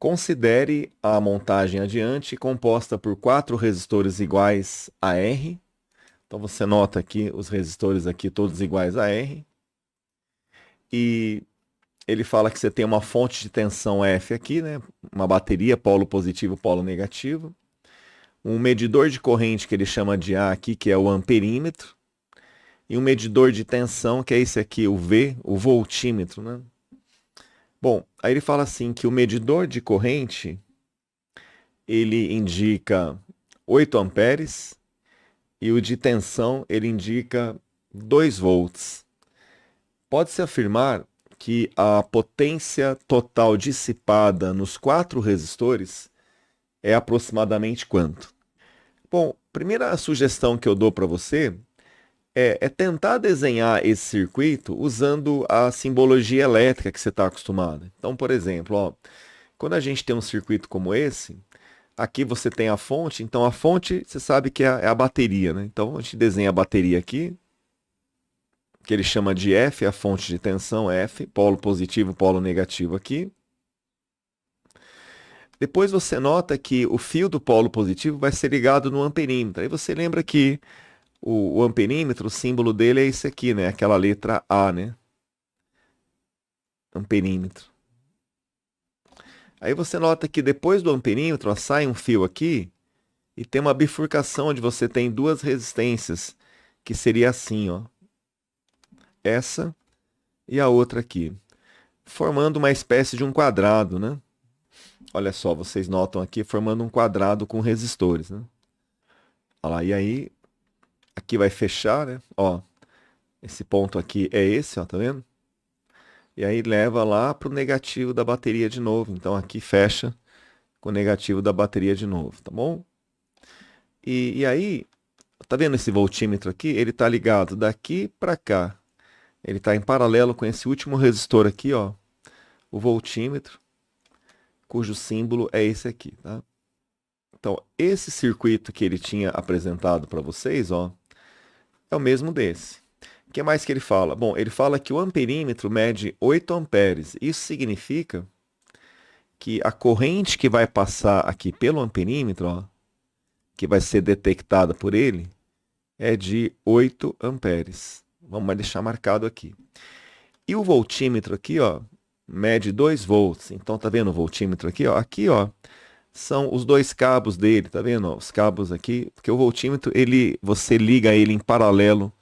Considere a montagem adiante composta por 4 resistores iguais a R. Então você nota aqui os resistores aqui todos iguais a R. E ele fala que você tem uma fonte de tensão F aqui, né? Uma bateria, polo positivo, polo negativo. Um medidor de corrente que ele chama de A aqui, que é o amperímetro. E um medidor de tensão, que é esse aqui, o V, o voltímetro, né? Bom, aí ele fala assim que o medidor de corrente, ele indica 8 amperes e o de tensão, ele indica 2 volts. Pode-se afirmar que a potência total dissipada nos 4 resistores é aproximadamente quanto? Bom, primeira sugestão que eu dou para você é tentar desenhar esse circuito usando a simbologia elétrica que você está acostumado. Então, por exemplo, ó, quando a gente tem um circuito como esse, aqui você tem a fonte, então a fonte você sabe que é a bateria, né? Então a gente desenha a bateria aqui, que ele chama de F, a fonte de tensão F, polo positivo, polo negativo aqui. Depois você nota que o fio do polo positivo vai ser ligado no amperímetro. Aí você lembra que o amperímetro, o símbolo dele é esse aqui, né? Aquela letra A, né? Amperímetro. Aí você nota que depois do amperímetro, ó, sai um fio aqui e tem uma bifurcação onde você tem 2 resistências, que seria assim, ó. Essa e a outra aqui, formando uma espécie de um quadrado, né? Olha só, vocês notam aqui formando um quadrado com resistores, né? Olha lá, e aí, aqui vai fechar, né? Ó, esse ponto aqui é esse, ó, tá vendo? E aí leva lá para o negativo da bateria de novo. Então aqui fecha com o negativo da bateria de novo, tá bom? E aí, tá vendo esse voltímetro aqui? Ele tá ligado daqui para cá. Ele está em paralelo com esse último resistor aqui, ó, o voltímetro, cujo símbolo é esse aqui, tá? Então, esse circuito que ele tinha apresentado para vocês, ó, é o mesmo desse. O que mais que ele fala? Bom, ele fala que o amperímetro mede 8 amperes. Isso significa que a corrente que vai passar aqui pelo amperímetro, ó, que vai ser detectada por ele, é de 8 amperes. Vamos deixar marcado aqui. E o voltímetro aqui, ó, mede 2 volts. Então, tá vendo o voltímetro aqui, ó? Aqui, ó, são os 2 cabos dele, tá vendo? Ó, os cabos aqui, porque o voltímetro, você liga ele em paralelo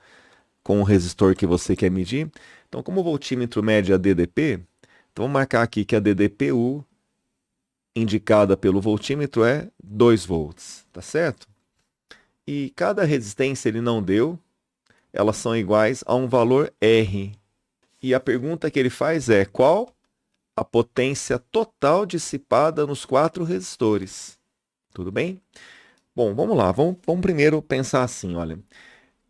com o resistor que você quer medir. Então, como o voltímetro mede a DDP, então vamos marcar aqui que a DDPU indicada pelo voltímetro é 2 volts, tá certo? E cada resistência ele não deu, elas são iguais a um valor R. E a pergunta que ele faz é: qual a potência total dissipada nos 4 resistores? Tudo bem? Bom, vamos lá. Vamos primeiro pensar assim, olha.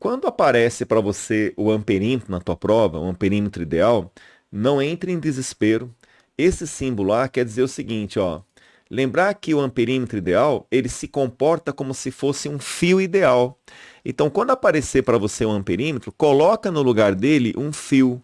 Quando aparece para você o amperímetro na tua prova, o amperímetro ideal, não entre em desespero. Esse símbolo A quer dizer o seguinte, ó. Lembrar que o amperímetro ideal, ele se comporta como se fosse um fio ideal. Então, quando aparecer para você o amperímetro, coloca no lugar dele um fio,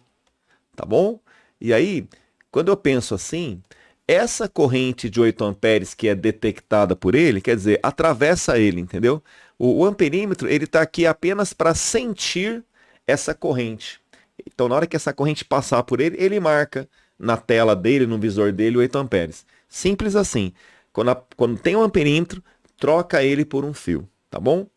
tá bom? E aí, quando eu penso assim, essa corrente de 8 amperes que é detectada por ele, quer dizer, atravessa ele, entendeu? O amperímetro, ele está aqui apenas para sentir essa corrente. Então, na hora que essa corrente passar por ele, ele marca na tela dele, no visor dele, 8 amperes. Simples assim. Quando tem um amperímetro, troca ele por um fio, tá bom?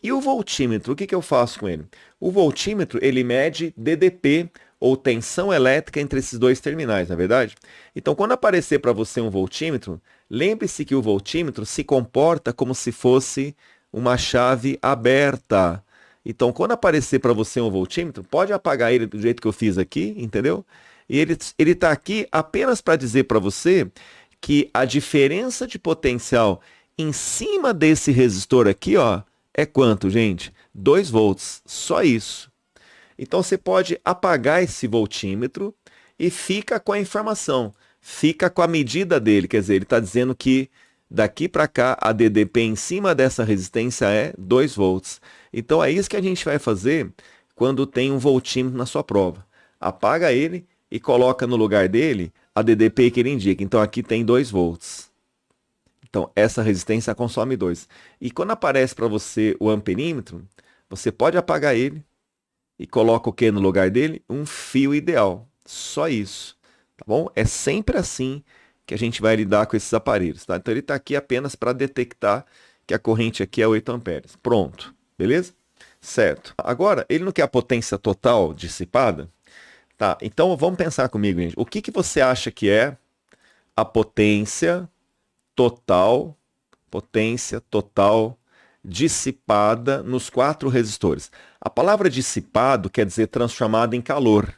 E o voltímetro, o que eu faço com ele? O voltímetro, ele mede DDP, ou tensão elétrica entre esses 2 terminais, não é verdade? Então, quando aparecer para você um voltímetro, lembre-se que o voltímetro se comporta como se fosse uma chave aberta. Então, quando aparecer para você um voltímetro, pode apagar ele do jeito que eu fiz aqui, entendeu? E ele está aqui apenas para dizer para você que a diferença de potencial em cima desse resistor aqui, ó, é quanto, gente? 2 volts, só isso. Então você pode apagar esse voltímetro e fica com a informação, fica com a medida dele, quer dizer, ele está dizendo que daqui para cá a DDP em cima dessa resistência é 2 volts. Então é isso que a gente vai fazer quando tem um voltímetro na sua prova. Apaga ele e coloca no lugar dele a DDP que ele indica. Então aqui tem 2 volts. Então essa resistência consome 2. E quando aparece para você o amperímetro, você pode apagar ele e coloca o que no lugar dele? Um fio ideal. Só isso. Tá bom? É sempre assim que a gente vai lidar com esses aparelhos. Tá? Então ele está aqui apenas para detectar que a corrente aqui é 8 amperes. Pronto. Beleza? Certo. Agora, ele não quer a potência total dissipada? Tá, então vamos pensar comigo, gente. O que você acha que é a potência total dissipada nos 4 resistores? A palavra dissipado quer dizer transformado em calor,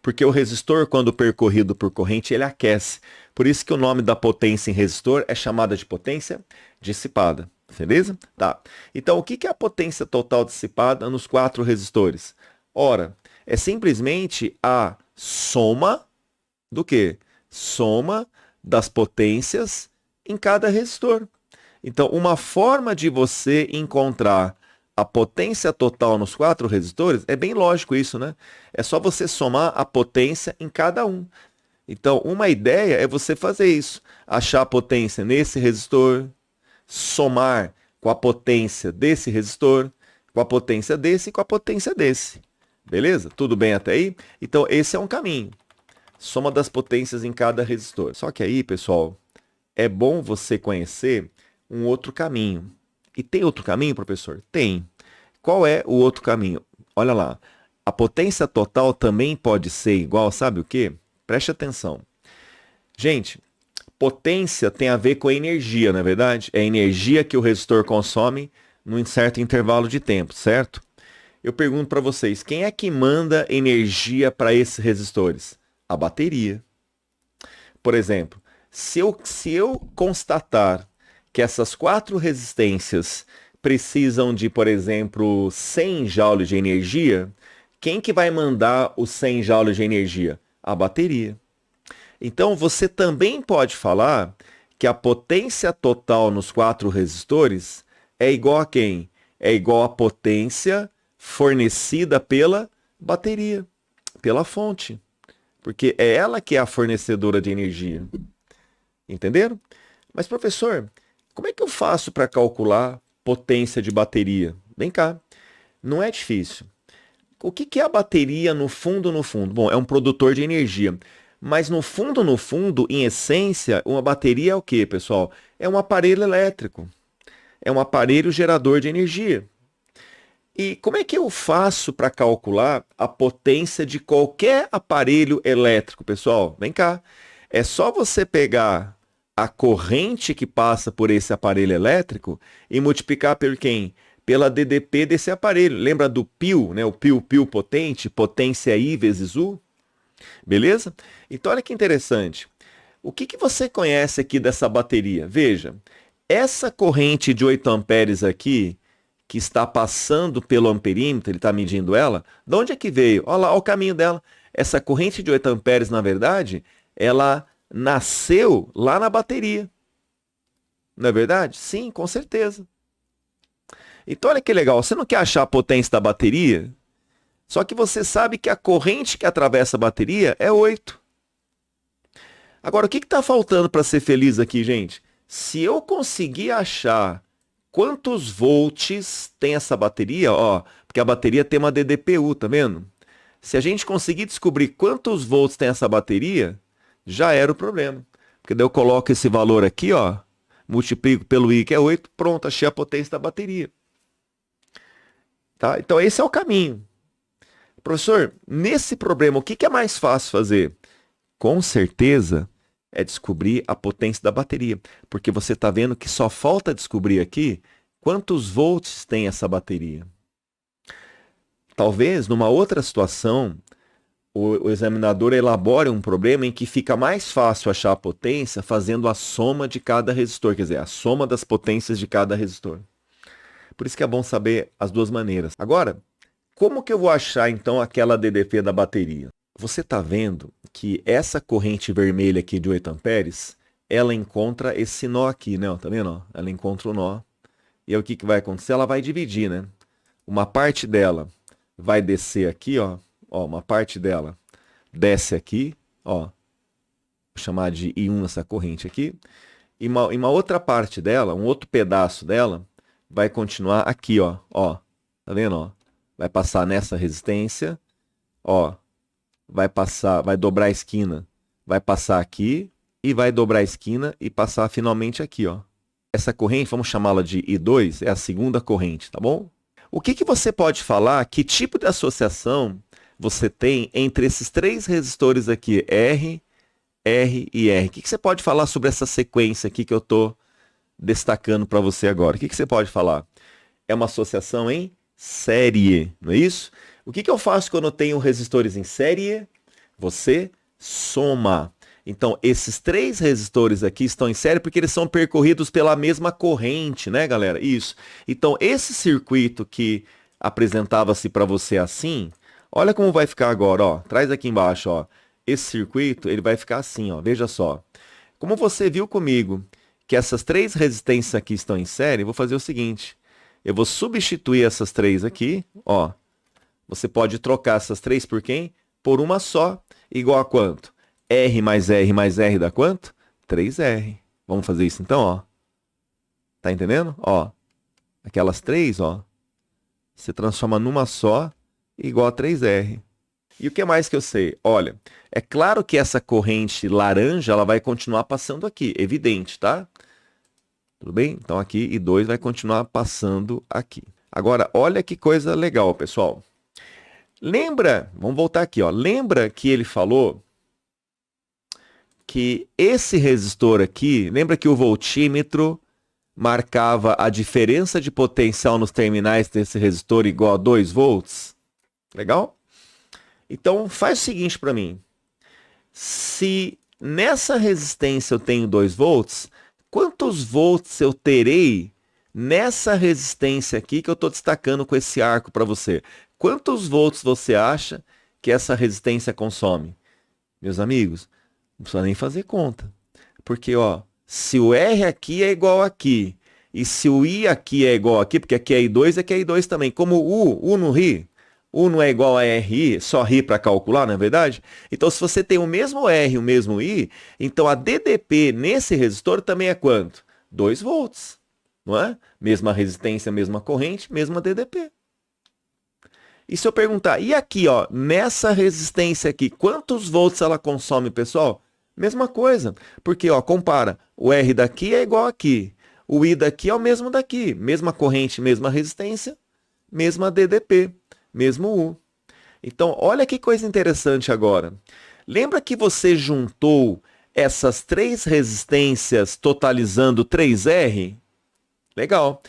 porque o resistor, quando percorrido por corrente, ele aquece. Por isso que o nome da potência em resistor é chamada de potência dissipada. Beleza? Tá. Então, o que é a potência total dissipada nos 4 resistores? Ora, é simplesmente a soma do quê? Soma das potências em cada resistor. Então, uma forma de você encontrar a potência total nos 4 resistores, é bem lógico isso, né? É só você somar a potência em cada um. Então, uma ideia é você fazer isso. Achar a potência nesse resistor, somar com a potência desse resistor, com a potência desse e com a potência desse. Beleza? Tudo bem até aí? Então, esse é um caminho. Soma das potências em cada resistor. Só que aí, pessoal, é bom você conhecer um outro caminho. E tem outro caminho, professor? Tem. Qual é o outro caminho? Olha lá. A potência total também pode ser igual, sabe o quê? Preste atenção. Gente, potência tem a ver com a energia, não é verdade? É a energia que o resistor consome num certo intervalo de tempo, certo? Eu pergunto para vocês, quem é que manda energia para esses resistores? A bateria. Por exemplo, se eu constatar que essas 4 resistências precisam de, por exemplo, 100 joules de energia, quem que vai mandar os 100 joules de energia? A bateria. Então, você também pode falar que a potência total nos 4 resistores é igual a quem? É igual à potência fornecida pela bateria, pela fonte. Porque é ela que é a fornecedora de energia. Entenderam? Mas, professor, como é que eu faço para calcular potência de bateria? Vem cá, não é difícil. O que é a bateria no fundo, no fundo? Bom, é um produtor de energia. Mas no fundo, em essência, uma bateria é o quê, pessoal? É um aparelho elétrico. É um aparelho gerador de energia. E como é que eu faço para calcular a potência de qualquer aparelho elétrico, pessoal? Vem cá. É só você pegar a corrente que passa por esse aparelho elétrico e multiplicar por quem? Pela DDP desse aparelho. Lembra do π, né? O π potente, potência I vezes U? Beleza? Então olha que interessante. O que você conhece aqui dessa bateria? Veja, essa corrente de 8 amperes aqui, que está passando pelo amperímetro, ele está medindo ela, de onde é que veio? Olha lá, olha o caminho dela. Essa corrente de 8 amperes, na verdade, ela nasceu lá na bateria. Não é verdade? Sim, com certeza. Então olha que legal, você não quer achar a potência da bateria? Só que você sabe que a corrente que atravessa a bateria é 8. Agora, o que está faltando para ser feliz aqui, gente? Se eu conseguir achar quantos volts tem essa bateria, ó, porque a bateria tem uma DDPU, tá vendo? Se a gente conseguir descobrir quantos volts tem essa bateria, já era o problema. Porque daí eu coloco esse valor aqui, ó, multiplico pelo I, que é 8, pronto, achei a potência da bateria. Tá? Então esse é o caminho. Professor, nesse problema, o que é mais fácil fazer? Com certeza é descobrir a potência da bateria, porque você está vendo que só falta descobrir aqui quantos volts tem essa bateria. Talvez, numa outra situação, o examinador elabore um problema em que fica mais fácil achar a potência fazendo a soma de cada resistor, quer dizer, a soma das potências de cada resistor. Por isso que é bom saber as duas maneiras. Agora, como que eu vou achar, então, aquela DDP da bateria? Você está vendo que essa corrente vermelha aqui de 8 amperes, ela encontra esse nó aqui, né? Tá vendo? Ela encontra o nó. E aí o que vai acontecer? Ela vai dividir, né? Uma parte dela vai descer aqui, ó. Ó, uma parte dela desce aqui, ó. vou chamar de I1 essa corrente aqui, e uma outra parte dela, um outro pedaço dela, vai continuar aqui, ó, tá vendo, ó? Vai passar nessa resistência, ó, vai dobrar a esquina, vai passar aqui, e vai dobrar a esquina e passar finalmente aqui, ó. Essa corrente, vamos chamá-la de I2, é a segunda corrente, tá bom? O que você pode falar, que tipo de associação você tem entre esses três resistores aqui, R, R e R? O que você pode falar sobre essa sequência aqui que eu estou destacando para você agora? O que você pode falar? É uma associação em série, não é isso? O que eu faço quando eu tenho resistores em série? Você soma. Então, esses três resistores aqui estão em série porque eles são percorridos pela mesma corrente, né, galera? Isso. Então, esse circuito que apresentava-se para você assim, olha como vai ficar agora, ó. Traz aqui embaixo, ó. Esse circuito, ele vai ficar assim, ó. Veja só. Como você viu comigo que essas três resistências aqui estão em série, eu vou fazer o seguinte. Eu vou substituir essas três aqui, ó. Você pode trocar essas três por quem? Por uma só, igual a quanto? R mais R mais R dá quanto? 3R. Vamos fazer isso então, ó. Tá entendendo? Ó. Aquelas três, ó. Você transforma numa só, igual a 3R. E o que mais que eu sei? Olha, é claro que essa corrente laranja, ela vai continuar passando aqui, evidente, tá? Tudo bem? Então aqui, I2 vai continuar passando aqui. Agora, olha que coisa legal, pessoal. Lembra, vamos voltar aqui, ó. Lembra que ele falou que esse resistor aqui, lembra que o voltímetro marcava a diferença de potencial nos terminais desse resistor igual a 2 volts? Legal? Então, faz o seguinte para mim. Se nessa resistência eu tenho 2 volts, quantos volts eu terei nessa resistência aqui que eu estou destacando com esse arco para você? Quantos volts você acha que essa resistência consome? Meus amigos, não precisa nem fazer conta. Porque, ó, se o R aqui é igual aqui, e se o I aqui é igual aqui, porque aqui é I2, aqui é I2 também. Como U não ri, U não é igual a RI, só ri para calcular, não é verdade? Então, se você tem o mesmo R e o mesmo I, então a DDP nesse resistor também é quanto? 2 volts, não é? Mesma resistência, mesma corrente, mesma DDP. E se eu perguntar, e aqui, ó, nessa resistência aqui, quantos volts ela consome, pessoal? Mesma coisa, porque, ó, compara, o R daqui é igual aqui, o I daqui é o mesmo daqui, mesma corrente, mesma resistência, mesma DDP, mesmo U. Então, olha que coisa interessante agora. Lembra que você juntou essas três resistências totalizando 3R? Legal.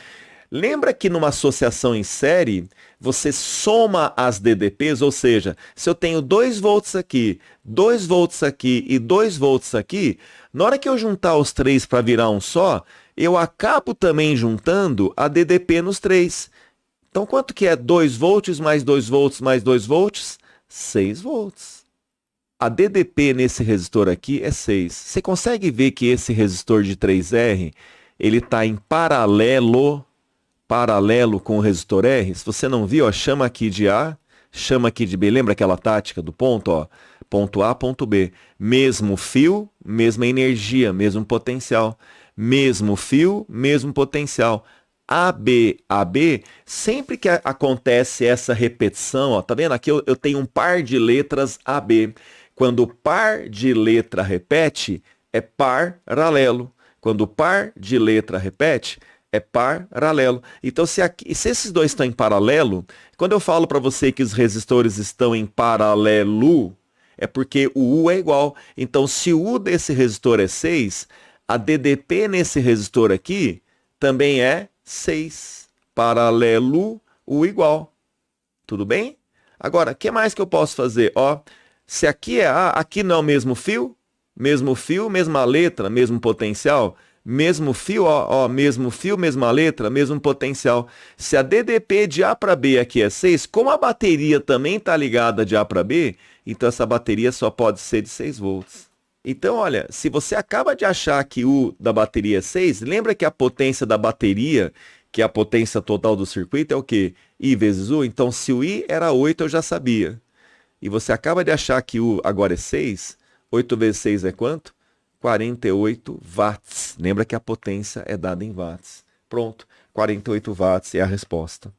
Lembra que numa associação em série, você soma as DDPs, ou seja, se eu tenho 2 volts aqui, 2 volts aqui e 2 volts aqui, na hora que eu juntar os três para virar um só, eu acabo também juntando a DDP nos três. Então, quanto que é 2 volts mais 2 volts mais 2 volts? 6 volts. A DDP nesse resistor aqui é 6. Você consegue ver que esse resistor de 3R, ele está em paralelo com o resistor R? Se você não viu, ó, chama aqui de A, chama aqui de B. Lembra aquela tática do ponto? Ó? Ponto A, ponto B. Mesmo fio, mesma energia, mesmo potencial. Mesmo fio, mesmo potencial. AB, AB, sempre que acontece essa repetição, ó, tá vendo? Aqui eu tenho um par de letras AB. Quando o par de letra repete, é paralelo. Quando o par de letra repete, é paralelo. Então, se esses dois estão em paralelo, quando eu falo para você que os resistores estão em paralelo, é porque o U é igual. Então, se o U desse resistor é 6, a DDP nesse resistor aqui também é 6. Paralelo, U igual. Tudo bem? Agora, o que mais que eu posso fazer? Ó, se aqui é A, aqui não é o mesmo fio, mesma letra, mesmo potencial. Mesmo fio, ó, mesmo fio, mesma letra, mesmo potencial. Se a DDP de A para B aqui é 6, como a bateria também está ligada de A para B, então essa bateria só pode ser de 6 volts. Então, olha, se você acaba de achar que U da bateria é 6, lembra que a potência da bateria, que é a potência total do circuito, é o quê? I vezes U? Então, se o I era 8, eu já sabia. E você acaba de achar que U agora é 6, 8 vezes 6 é quanto? 48 watts. Lembra que a potência é dada em watts. Pronto, 48 watts é a resposta.